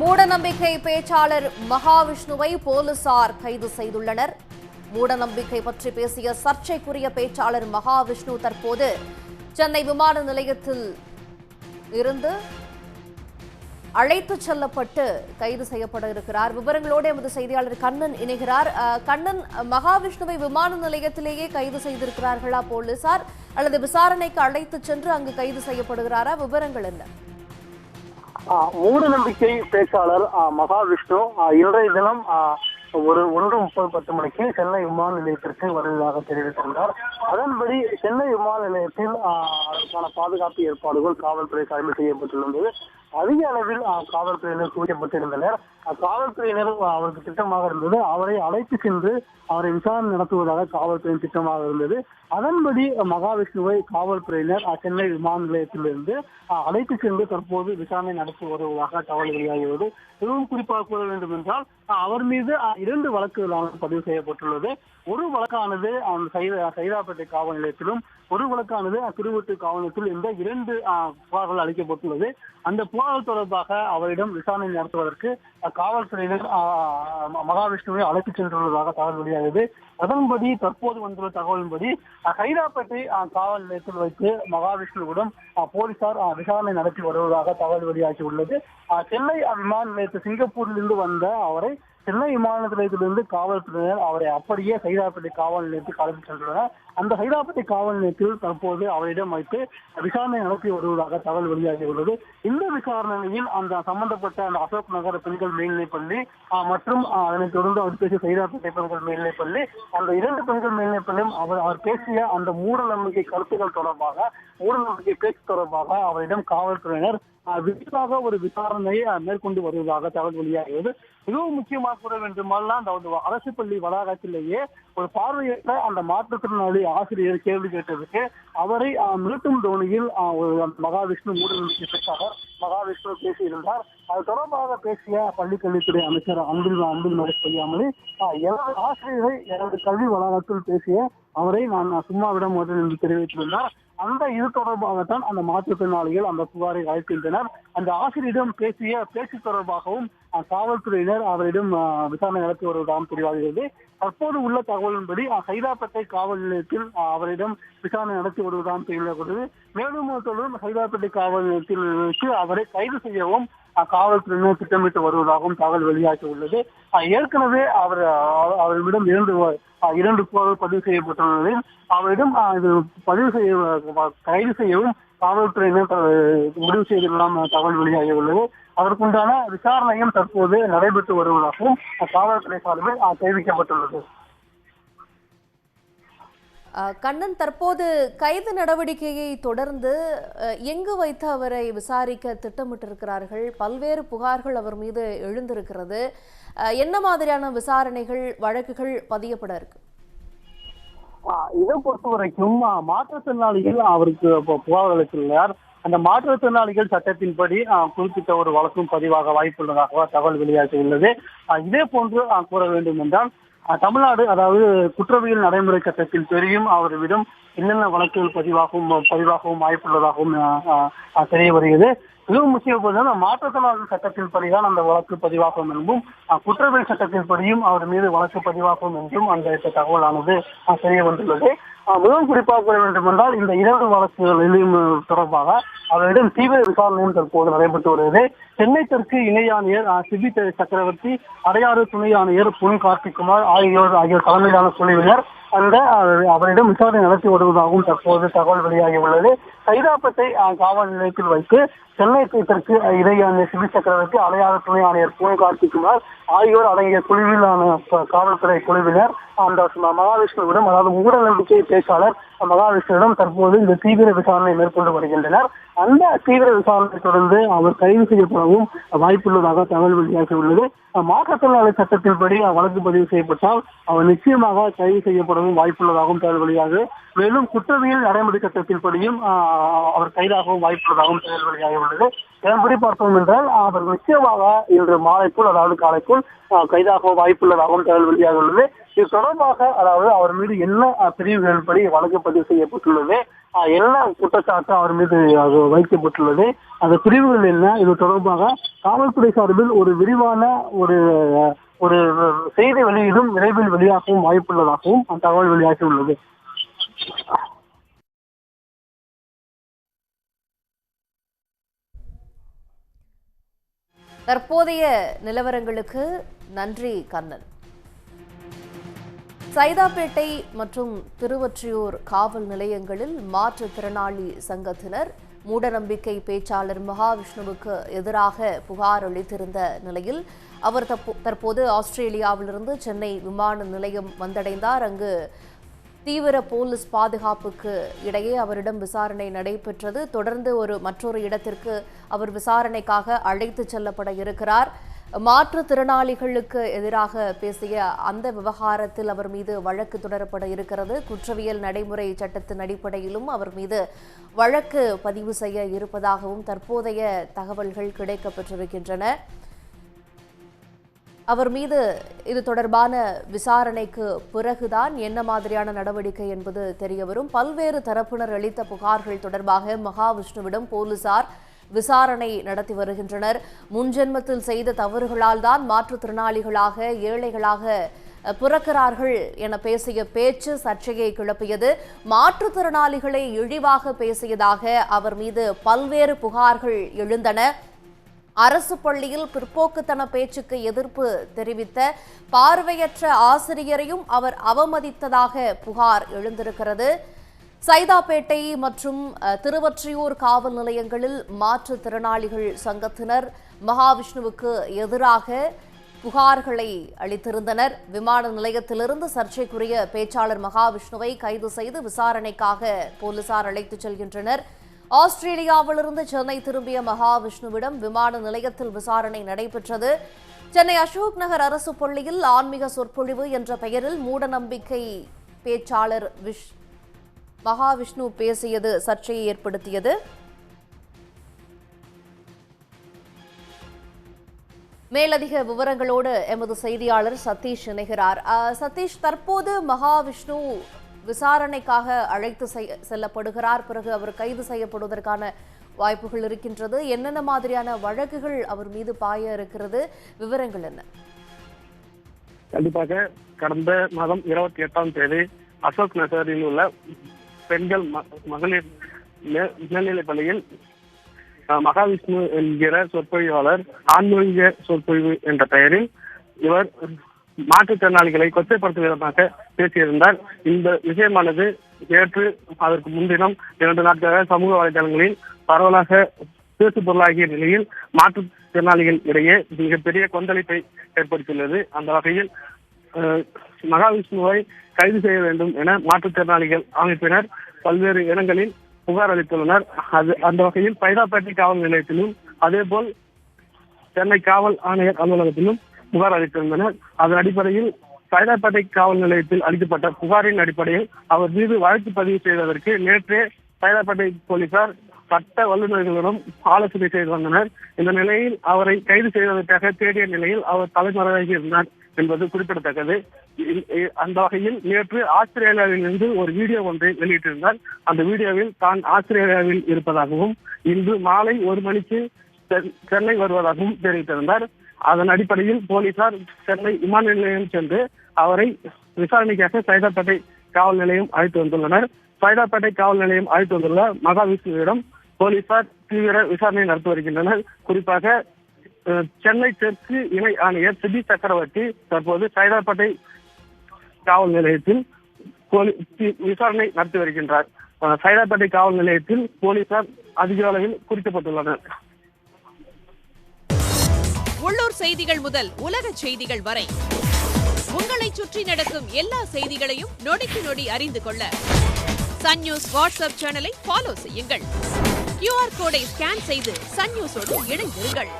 மூடநம்பிக்கை பேச்சாளர் மகாவிஷ்ணுவை போலீசார் கைது செய்துள்ளனர். மூடநம்பிக்கை பற்றி பேசிய சர்ச்சைக்குரிய பேச்சாளர் மகாவிஷ்ணு தற்போது சென்னை விமான நிலையத்தில் இருந்து அழைத்துச் செல்லப்பட்டு கைது செய்யப்பட இருக்கிறார். விவரங்களோடு எமது செய்தியாளர் கண்ணன் இணைகிறார். கண்ணன், மகாவிஷ்ணுவை விமான நிலையத்திலேயே கைது செய்திருக்கிறார்களா போலீசார், அல்லது விசாரணைக்கு அழைத்துச் சென்று அங்கு கைது செய்யப்படுகிறாரா? விவரங்கள் என்ன? மூடநம்பிக்கை பேச்சாளர் மகாவிஷ்ணு இன்றைய தினம் ஒரு 1:30 மணிக்கு சென்னை விமான நிலையத்திற்கு வருவதாக தெரிவித்திருந்தார். அதன்படி சென்னை விமான நிலையத்தில் அதற்கான பாதுகாப்பு ஏற்பாடுகள் காவல்துறை சார்பில் செய்யப்பட்டிருந்தது. அதிக அளவில் காவல்துறையினர் குவிக்கப்பட்டிருந்தனர். காவல்துறையினர் அவருக்கு திட்டமாக இருந்தது அவரை அழைத்து சென்று அவரை விசாரணை நடத்துவதாக காவல்துறையின் திட்டமாக இருந்தது. அதன்படி மகாவிஷ்ணுவை காவல்துறையினர் சென்னை விமான நிலையத்திலிருந்து அழைத்து சென்று தற்போது விசாரணை நடத்தி வருவதாக தகவல் வெளியாகிறது. மிகவும் குறிப்பாக கூற வேண்டும் என்றால் அவர் மீது 2 வழக்குகள் பதிவு செய்யப்பட்டுள்ளது. ஒரு வழக்கானது சைதாப்பேட்டை காவல் நிலையத்திலும், ஒரு வழக்கானது திருவொட்டு காவல் நிலையத்தில் இந்த 2 புகார்கள் அளிக்கப்பட்டுள்ளது. அந்த புகார்கள் தொடர்பாக அவரிடம் விசாரணை நடத்துவதற்கு காவல்துறையினர் மகாவிஷ்ணுவை அழைத்துச் சென்றுள்ளதாக தகவல் வெளியாகிறது. அதன்படி தற்போது வந்துள்ள தகவலின்படி சைதாப்பேட்டை காவல் நிலையத்தில் வைத்து மகாவிஷ்ணுவிடம் போலீசார் விசாரணை நடத்தி வருவதாக தகவல் வெளியாகியுள்ளது. சென்னை விமான நிலையத்தில் சிங்கப்பூரிலிருந்து வந்த அவரை சென்னை விமான நிலையத்திலிருந்து காவல்துறையினர் அவரை அப்படியே சைதாப்பேட்டை காவல் நிலையத்துக்கு அழைத்து சென்றுள்ளனர். அந்த சைதாப்பேட்டை காவல் நிலையத்தில் தற்போது அவரிடம் வைத்து விசாரணை நடத்தி வருவதாக தகவல் வெளியாகியுள்ளது. இந்த விசாரணையில் அந்த சம்பந்தப்பட்ட அந்த அசோக் நகர் பெண்கள் மேல்நிலைப்பள்ளி மற்றும் அதனைத் தொடர்ந்து அவர் பேசிய சைதாப்பேட்டை பெண்கள் மேல்நிலைப்பள்ளி, அந்த 2 பெண்கள் மேல்நிலைப்பள்ளியும் அவர் பேசிய அந்த மூட நம்பிக்கை கருத்துக்கள் தொடர்பாக, மூட நம்பிக்கை பேச்சு தொடர்பாக அவரிடம் காவல்துறையினர் விரிவாக ஒரு விசாரணையை மேற்கொண்டு வருவதாக தகவல் வெளியாகிறது. மிகவும் முக்கியமாக கூற வேண்டுமானால் அந்த அரசு பள்ளி வளாகத்திலேயே ஒரு பார்வையற்ற அந்த மாற்றுத்திறனாளி ஆசிரியர் கேள்வி கேட்டதுக்கு அவரை மிரட்டும் தோணியில் மகாவிஷ்ணு மூடநம்பிக்கை பேச்சாளர் மகாவிஷ்ணு பேசியிருந்தார். அது தொடர்பாக பேசிய பள்ளிக்கல்வித்துறை அமைச்சர் அன்பில் மகேஷ் பொய்யாமொழி, எனது ஆசிரியரை எனது கல்வி வளாகத்தில் பேசிய அவரை நான் சும்மா விட மாட்டேன் என்று தெரிவித்திருந்தார். அந்த இது தொடர்பாகத்தான் அந்த மாற்றுத்திறனாளிகள் அந்த புகாரை அளிக்கின்றனர். அந்த ஆசிரியரிடம் பேசிய பேச்சு தொடர்பாகவும் காவல்துறையினர் அவரிடம் விசாரணை நடத்தி வருவதாகவும் தெரிவாகிறது. தற்போது உள்ள தகவலின்படி சைதாப்பேட்டை காவல் நிலையத்தில் அவரிடம் விசாரணை நடத்தி வருவதாகவும் தெரிவிக்கிறது. மேலும் தொடர்ந்து சைதாப்பேட்டை காவல் நிலையத்தில் வைத்து அவரை கைது செய்யவும் காவல்துறையினர் திட்டமிட்டு வருவதாகவும் தகவல் வெளியாகி உள்ளது. ஏற்கனவே அவரிடம் 2 புகார்கள் பதிவு செய்யப்பட்டுள்ளது. அவரிடம் கைது செய்யவும் காவல்துறையினர் முடிவு செய்துள்ளதாம் தகவல் வெளியாகி உள்ளது. அதற்குண்டான விசாரணையும் தற்போது நடைபெற்று வருவதாகவும் காவல்துறை சார்பில் தெரிவிக்கப்பட்டுள்ளது. கண்ணன், தற்போது கைது நடவடிக்கையை தொடர்ந்து எங்கு வைத்து அவரை விசாரிக்க திட்டமிட்டிருக்கிறார்கள்? பல்வேறு புகார்கள் அவர் மீது எழுந்திருக்கிறது. என்ன மாதிரியான விசாரணைகள், வழக்குகள் பதியப்பட இருக்கு? இதை பொறுத்த வரைக்கும் மாற்றுத்திறனாளிகள் அவருக்கு புகார் அளித்துள்ளார். அந்த மாற்றுத்திறனாளிகள் சட்டத்தின்படி குறிப்பிட்ட ஒரு வழக்கும் பதிவாக வாய்ப்புள்ளதாக தகவல் வெளியாகி உள்ளது. இதே போன்று கூற வேண்டும் என்றால் தமிழ்நாடு, அதாவது குற்றவியல் நடைமுறை சட்டத்தில் தெரியும் அவரிடம் என்னென்ன வழக்குகள் பதிவாகவும் வாய்ப்புள்ளதாகவும் தெரிய வருகிறது. மிகவும் முக்கியமான மாற்றுத்திறனாளர் சட்டத்தின் படிதான் அந்த வழக்கு பதிவாகும் என்றும், குற்றவியல் சட்டத்தின் படியும் அவர் மீது வழக்கு பதிவாகும் என்றும் அந்த தகவலானது தெரிய வந்துள்ளது. மிகவும் குறிப்பாக கூற வேண்டும் என்றால் இந்த 2 வழக்குகளிலும் தொடர்பாக அவரிடம் தீவிர விசாரணையும் தற்போது நடைபெற்று வருகிறது. சென்னை தெற்கு இணை ஆணையர் சிபி சக்கரவர்த்தி, அடையாறு துணை ஆணையர் பொன் கார்த்திக்குமார் ஆகியோர் தலைமையிலான குழுவினர் அவரிடம் விசாரணை நடத்தி வருவதாகவும் தற்போது தகவல் வெளியாகி உள்ளது. சைதாப்பேட்டை காவல் நிலையத்தில் வைத்து சென்னை தெற்கு இணை ஆணையர் சிபி சக்கரவர்த்தி, அடையாறு துணை ஆணையர் பொன் கார்த்திக்குமார் ஆகியோர் அடங்கிய குழுவிலான காவல்துறை குழுவினர் அந்த மகாவிஷ்ணுவிடம், அதாவது மூட நம்பிக்கை பேச்சாளர் மகாவிஷ்ணுவிடம் தற்போது இந்த தீவிர விசாரணை மேற்கொண்டு வருகின்றனர். அந்த தீவிர விசாரணை தொடர்ந்து அவர் கைது செய்யப்படவும் வாய்ப்புள்ளதாக தகவல் வெளியாகி உள்ளது. மாற்றுத்திறனாளி சட்டத்தின்படி வழக்கு பதிவு செய்யப்பட்டால் அவர் நிச்சயமாக கைது செய்யப்படவும் வாய்ப்புள்ளதாகவும் தகவல் வெளியாகு. மேலும் குற்றவியல் நடைமுறை சட்டத்தின்படியும் அவர் கைதாகவும் வாய்ப்புள்ளதாகவும் தகவல் வெளியாகி உள்ளது. இதன்படி பார்த்தோம் என்றால் அவர் நிச்சயமாக இன்று மாலைக்குள், அதாவது காலைக்குள் கைதாக வாய்ப்புள்ளதாகவும் தகவல் வெளியாக உள்ளது. இது தொடர்பாக, அதாவது அவர் மீது என்ன பிரிவுகளின்படி வழக்கு பதிவு செய்யப்பட்டுள்ளது, என்ன குற்றச்சாட்டு அவர் மீது அது வைக்கப்பட்டுள்ளது, அந்த பிரிவுகள் என்ன, இது தொடர்பாக காவல்துறை சார்பில் ஒரு விரிவான ஒரு ஒரு செய்தி வெளியீடும் விரைவில் வெளியாகவும் வாய்ப்புள்ளதாகவும் அந்த தகவல் வெளியாகி உள்ளது. தற்போதைய நிலவரங்களுக்கு நன்றி கண்ணன். சைதாப்பேட்டை மற்றும் திருவொற்றியூர் காவல் நிலையங்களில் மாற்றுத்திறனாளி சங்கத்தினர் மூடநம்பிக்கை பேச்சாளர் மகாவிஷ்ணுவுக்கு எதிராக புகார் அளித்திருந்த நிலையில் அவர் தற்போது ஆஸ்திரேலியாவிலிருந்து சென்னை விமான நிலையம் வந்தடைந்தார். அங்கு தீவிர போலீஸ் பாதுகாப்புக்கு இடையே அவரிடம் விசாரணை நடைபெற்றது. தொடர்ந்து மற்றொரு இடத்திற்கு அவர் விசாரணைக்காக அழைத்து செல்லப்பட இருக்கிறார். மாற்றுத்திறனாளிகளுக்கு எதிராக பேசிய அந்த விவகாரத்தில் அவர் மீது வழக்கு தொடரப்பட இருக்கிறது. குற்றவியல் நடைமுறை சட்டத்தின் அடிப்படையிலும் அவர் மீது வழக்கு பதிவு செய்ய இருப்பதாகவும் தற்போதைய தகவல்கள் கிடைக்கப்பெற்றிருக்கின்றன. அவர் மீது இது தொடர்பான விசாரணைக்கு பிறகுதான் என்ன மாதிரியான நடவடிக்கை என்பது தெரியவரும். பல்வேறு தரப்பினர் அளித்த புகார்கள் தொடர்பாக மகாவிஷ்ணுவிடம் போலீசார் விசாரணை நடத்தி வருகின்றனர். முன்ஜென்மத்தில் செய்த தவறுகளால் தான் மாற்றுத்திறனாளிகளாக ஏழைகளாக பிறக்கிறார்கள் என பேசிய பேச்சு சர்ச்சையை கிளப்பியது. மாற்றுத்திறனாளிகளை இழிவாக பேசியதாக அவர் மீது பல்வேறு புகார்கள் எழுந்தன. அரசு பள்ளியில் பிற்போக்குத்தன பேச்சுக்கு எதிர்ப்பு தெரிவித்த பார்வையற்ற ஆசிரியரையும் அவர் அவமதித்ததாக புகார் எழுந்திருக்கிறது. சைதாப்பேட்டை மற்றும் திருவொற்றியூர் காவல் நிலையங்களில் மாற்றுத்திறனாளிகள் சங்கத்தினர் மகாவிஷ்ணுவுக்கு எதிராக புகார்களை அளித்திருந்தனர். விமான நிலையத்திலிருந்து சர்ச்சைக்குரிய பேச்சாளர் மகாவிஷ்ணுவை கைது செய்து விசாரணைக்காக போலீசார் அழைத்துச் செல்கின்றனர். ஆஸ்திரேலியாவிலிருந்து சென்னை திரும்பிய மகாவிஷ்ணுவிடம் விமான நிலையத்தில் விசாரணை நடைபெற்றது. சென்னை அசோக் நகர் அரசு பள்ளியில் ஆன்மீக சொற்பொழிவு என்ற பெயரில் மூடநம்பிக்கை பேச்சாளர் மகாவிஷ்ணு பேசியது சர்ச்சையை ஏற்படுத்தியது. மேலதிக விவரங்களோடு எமது செய்தியாளர் சதீஷ் இணைகிறார். சதீஷ், தற்போது மகாவிஷ்ணு விசாரணைக்காக அழைத்து செல்லப்படுகிறார். பிறகு அவர் கைது செய்யப்படுவதற்கான வாய்ப்புகள் இருக்கின்றது. என்னென்ன மாதிரியான வழக்குகள் அவர் மீது பாய இருக்கிறது, விவரங்கள் என்ன? கண்டிப்பாக கடந்த மாதம் 28ஆம் தேதி அசோக் நகரில் உள்ள பெண்கள் மகளிர் மேல்நிலைப் பள்ளியில் மகாவிஷ்ணு என்கிற சொற்பொழிவாளர் ஆன்மீக சொற்பொழிவு என்ற பெயரில் இவர் மாற்றுத்திறனாளிகளை கொச்சைப்படுத்தும் விதமாக பேசியிருந்தார். இந்த விஷயமானது நேற்று அதற்கு முன்தினம் 2 நாட்களாக சமூக வலைதளங்களில் பரவலாக பேசு பொருளாகிய நிலையில் மாற்றுத்திறனாளிகள் இடையே மிகப்பெரிய கொந்தளிப்பை ஏற்படுத்தியுள்ளது. அந்த வகையில் மகாவிஷ்ணுவை கைது செய்ய வேண்டும் என மாற்றுத்திறனாளிகள் அமைப்பினர் பல்வேறு இடங்களில் புகார் அளித்துள்ளனர். அந்த வகையில் சைதாப்பேட்டை காவல் நிலையத்திலும் அதேபோல் சென்னை காவல் ஆணையர் அலுவலகத்திலும் புகார் அளித்திருந்தனர். அதன் அடிப்படையில் சைதாப்பேட்டை காவல் நிலையத்தில் அளிக்கப்பட்ட புகாரின் அடிப்படையில் அவர் மீது வழக்கு பதிவு செய்வதற்கு நேற்றே சைதாப்பேட்டை போலீசார் சட்ட வல்லுநர்களிடம் ஆலோசனை செய்து வந்தனர். இந்த நிலையில் அவரை கைது செய்வதற்காக தேடிய நிலையில் அவர் தலைமறைவாகி இருந்தார் என்பது குறிப்பிடத்தக்கது. அந்த வகையில் நேற்று ஆஸ்திரேலியாவிலிருந்து ஒரு வீடியோ ஒன்றை வெளியிட்டிருந்தார். அந்த வீடியோவில் தான் ஆஸ்திரேலியாவில் இருப்பதாகவும் இன்று மாலை 1 மணிக்கு சென்னை வருவதாகவும் தெரிவித்திருந்தார். அதன் அடிப்படையில் போலீசார் சென்னை விமான நிலையம் சென்று அவரை விசாரணைக்காக சைதாப்பேட்டை காவல் நிலையம் அழைத்து வந்துள்ளனர். சைதாப்பேட்டை காவல் நிலையம் அழைத்து வந்துள்ள மகாவிஷ்ணுவிடம் போலீசார் தீவிர விசாரணை நடத்தி வருகின்றனர். குறிப்பாக சென்னை தெற்கு இணை ஆணையர் சிபி சக்கரவர்த்தி தற்போது சைதாப்பேட்டை காவல் நிலையத்தில் விசாரணை நடத்தி வருகின்றார். சைதாப்பேட்டை காவல் நிலையத்தில் போலீசார் அதிக அளவில் குறிக்கப்பட்டுள்ளனர். உள்ளூர் செய்திகள் முதல் உலக செய்திகள் வரை உங்களை சுற்றி நடக்கும் எல்லா செய்திகளையும் நொடிக்கு நொடி அறிந்து கொள்ள சன் நியூஸ் வாட்ஸ்அப் சேனலை ஃபாலோ செய்யுங்கள். QR கோடை ஸ்கேன் செய்து சன் நியூஸோடு இணைந்திருங்கள்.